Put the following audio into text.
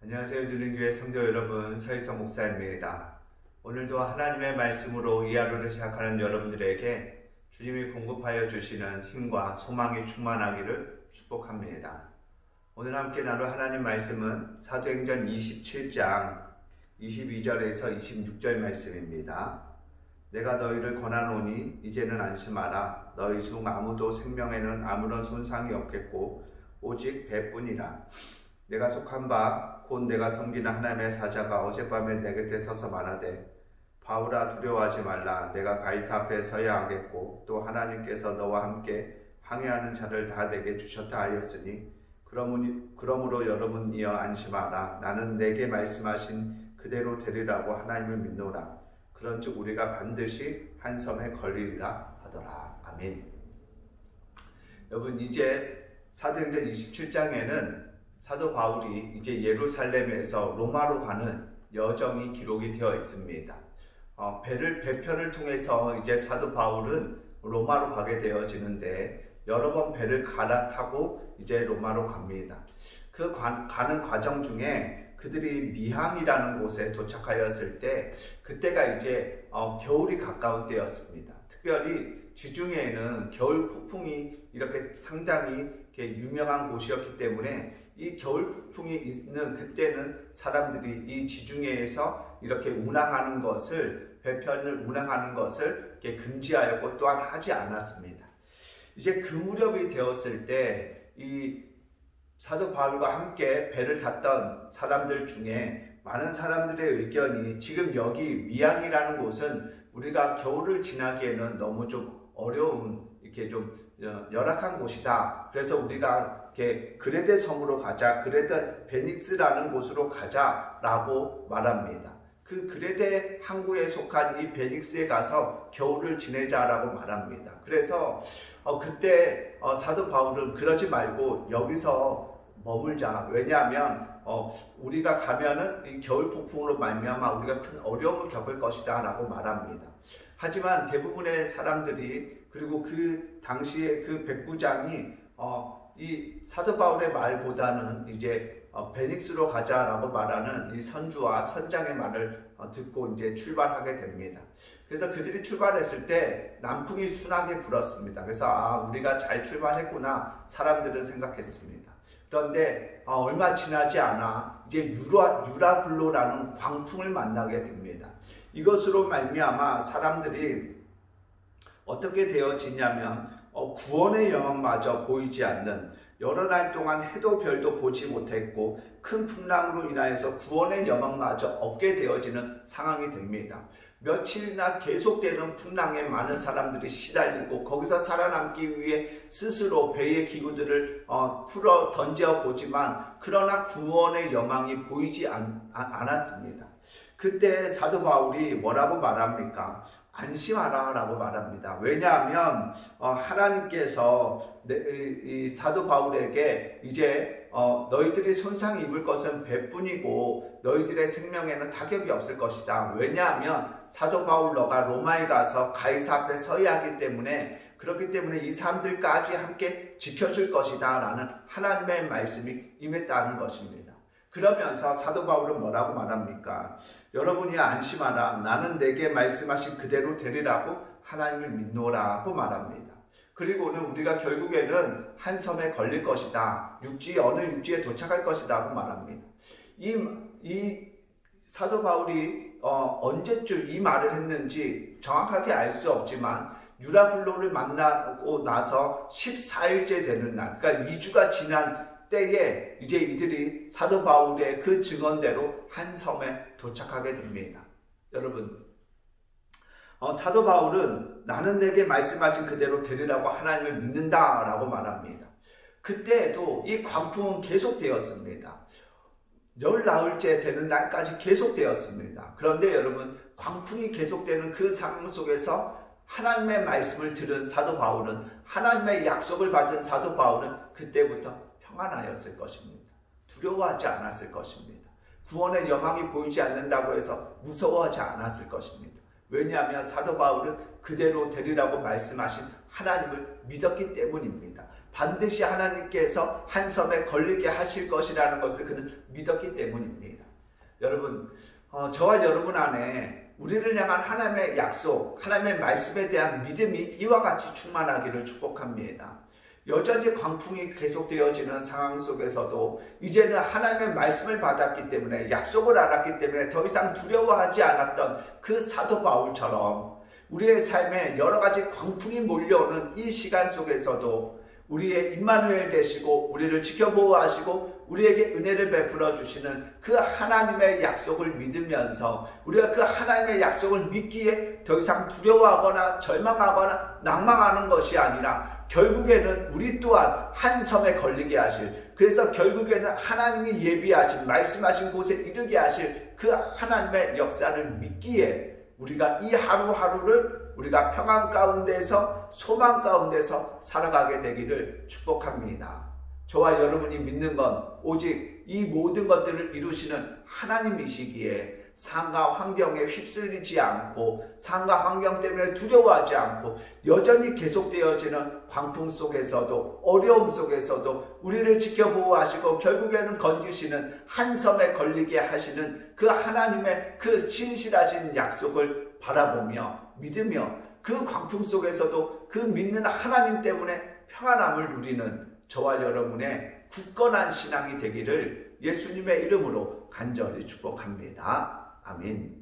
안녕하세요. 누린교회 성도 여러분, 서희석 목사입니다. 오늘도 하나님의 말씀으로 이 하루를 시작하는 여러분들에게 주님이 공급하여 주시는 힘과 소망이 충만하기를 축복합니다. 오늘 함께 나눌 하나님 말씀은 사도행전 27장 22절에서 26절 말씀입니다. 내가 너희를 권하노니 이제는 안심하라. 너희 중 아무도 생명에는 아무런 손상이 없겠고 오직 배뿐이라. 내가 속한 바 곧 내가 섬기는 하나님의 사자가 어젯밤에 내 곁에 서서 말하되 바울아 두려워하지 말라. 내가 가이사 앞에 서야 하겠고 또 하나님께서 너와 함께 항해하는 자를 다 내게 주셨다 하였으니 그러므로 여러분이여 안심하라. 나는 내게 말씀하신 그대로 되리라고 하나님을 믿노라. 그런즉 우리가 반드시 한 섬에 걸리리라 하더라. 아멘. 여러분, 이제 사도행전 27장에는 사도 바울이 이제 예루살렘에서 로마로 가는 여정이 기록이 되어 있습니다. 배편을 통해서 이제 사도 바울은 로마로 가게 되어지는데 여러 번 배를 갈아타고 이제 로마로 갑니다. 그 가는 과정 중에 그들이 미항이라는 곳에 도착하였을 때 그때가 이제 겨울이 가까운 때였습니다. 특별히 지중해에는 겨울 폭풍이 이렇게 상당히 이렇게 유명한 곳이었기 때문에 이 겨울 폭풍이 있는 그때는 사람들이 이 지중해에서 이렇게 운항하는 것을, 배편을 운항하는 것을 이렇게 금지하였고 또한 하지 않았습니다. 이제 그 무렵이 되었을 때 이 사도 바울과 함께 배를 탔던 사람들 중에 많은 사람들의 의견이 지금 여기 미항이라는 곳은 우리가 겨울을 지나기에는 너무 좀 어려운, 이렇게 좀 열악한 곳이다. 그래서 우리가 이렇게 그레데 섬으로 가자, 그레데 베닉스라는 곳으로 가자라고 말합니다. 그 그레데 항구에 속한 이 베닉스에 가서 겨울을 지내자라고 말합니다. 그래서 그때 사도 바울은 그러지 말고 여기서 머물자. 왜냐하면 우리가 가면은 이 겨울 폭풍으로 말미암아 우리가 큰 어려움을 겪을 것이다 라고 말합니다. 하지만 대부분의 사람들이, 그리고 그 당시에 그 백부장이 이 사도 바울의 말보다는 이제 베닉스로 가자라고 말하는 이 선주와 선장의 말을 듣고 이제 출발하게 됩니다. 그래서 그들이 출발했을 때 남풍이 순하게 불었습니다. 그래서 우리가 잘 출발했구나 사람들은 생각했습니다. 그런데 얼마 지나지 않아 이제 유라굴로라는 광풍을 만나게 됩니다. 이것으로 말미암아 사람들이 어떻게 되어지냐면 구원의 영광마저 보이지 않는, 여러 날 동안 해도 별도 보지 못했고 큰 풍랑으로 인하여서 구원의 영광마저 없게 되어지는 상황이 됩니다. 며칠이나 계속되는 풍랑에 많은 사람들이 시달리고 거기서 살아남기 위해 스스로 배의 기구들을 풀어 던져 보지만 그러나 구원의 영광이 보이지 않았습니다. 그때 사도 바울이 뭐라고 말합니까? 안심하라 라고 말합니다. 왜냐하면 하나님께서 이 사도 바울에게 이제 너희들이 손상 입을 것은 배뿐이고 너희들의 생명에는 타격이 없을 것이다. 왜냐하면 사도 바울 너가 로마에 가서 가이사 앞에 서야 하기 때문에, 그렇기 때문에 이 사람들까지 함께 지켜줄 것이다 라는 하나님의 말씀이 임했다는 것입니다. 그러면서 사도 바울은 뭐라고 말합니까? 여러분이 안심하라. 나는 내게 말씀하신 그대로 되리라고 하나님을 믿노라고 말합니다. 그리고는 우리가 결국에는 한 섬에 걸릴 것이다. 어느 육지에 도착할 것이다 하고 말합니다. 이 사도 바울이 언제쯤 이 말을 했는지 정확하게 알 수 없지만 유라굴로를 만나고 나서 14일째 되는 날, 그러니까 2주가 지난 때에 이제 이들이 사도 바울의 그 증언대로 한 섬에 도착하게 됩니다. 여러분, 사도 바울은 나는 내게 말씀하신 그대로 되리라고 하나님을 믿는다라고 말합니다. 그때에도 이 광풍은 계속되었습니다. 열나흘째 되는 날까지 계속되었습니다. 그런데 여러분, 광풍이 계속되는 그 상황 속에서 하나님의 말씀을 들은 사도 바울은, 하나님의 약속을 받은 사도 바울은 그때부터 평안하였을 것입니다. 두려워하지 않았을 것입니다. 구원의 영광이 보이지 않는다고 해서 무서워하지 않았을 것입니다. 왜냐하면 사도 바울은 그대로 되리라고 말씀하신 하나님을 믿었기 때문입니다. 반드시 하나님께서 한 섬에 걸리게 하실 것이라는 것을 그는 믿었기 때문입니다. 여러분, 저와 여러분 안에 우리를 향한 하나님의 약속, 하나님의 말씀에 대한 믿음이 이와 같이 충만하기를 축복합니다. 여전히 광풍이 계속되어지는 상황 속에서도 이제는 하나님의 말씀을 받았기 때문에, 약속을 알았기 때문에 더 이상 두려워하지 않았던 그 사도 바울처럼 우리의 삶에 여러 가지 광풍이 몰려오는 이 시간 속에서도 우리의 임마누엘 되시고 우리를 지켜보호하시고 우리에게 은혜를 베풀어 주시는 그 하나님의 약속을 믿으면서 우리가 그 하나님의 약속을 믿기에 더 이상 두려워하거나 절망하거나 낭망하는 것이 아니라 결국에는 우리 또한 한 섬에 걸리게 하실, 그래서 결국에는 하나님이 예비하신 말씀하신 곳에 이르게 하실 그 하나님의 역사를 믿기에 우리가 이 하루하루를 우리가 평안 가운데서 소망 가운데서 살아가게 되기를 축복합니다. 저와 여러분이 믿는 건 오직 이 모든 것들을 이루시는 하나님이시기에 상과 환경에 휩쓸리지 않고 상과 환경 때문에 두려워하지 않고 여전히 계속되어지는 광풍 속에서도 어려움 속에서도 우리를 지켜보호하시고 결국에는 건지시는 한 섬에 걸리게 하시는 그 하나님의 그 신실하신 약속을 바라보며 믿으며 그 광풍 속에서도 그 믿는 하나님 때문에 평안함을 누리는 저와 여러분의 굳건한 신앙이 되기를 예수님의 이름으로 간절히 축복합니다. 아멘.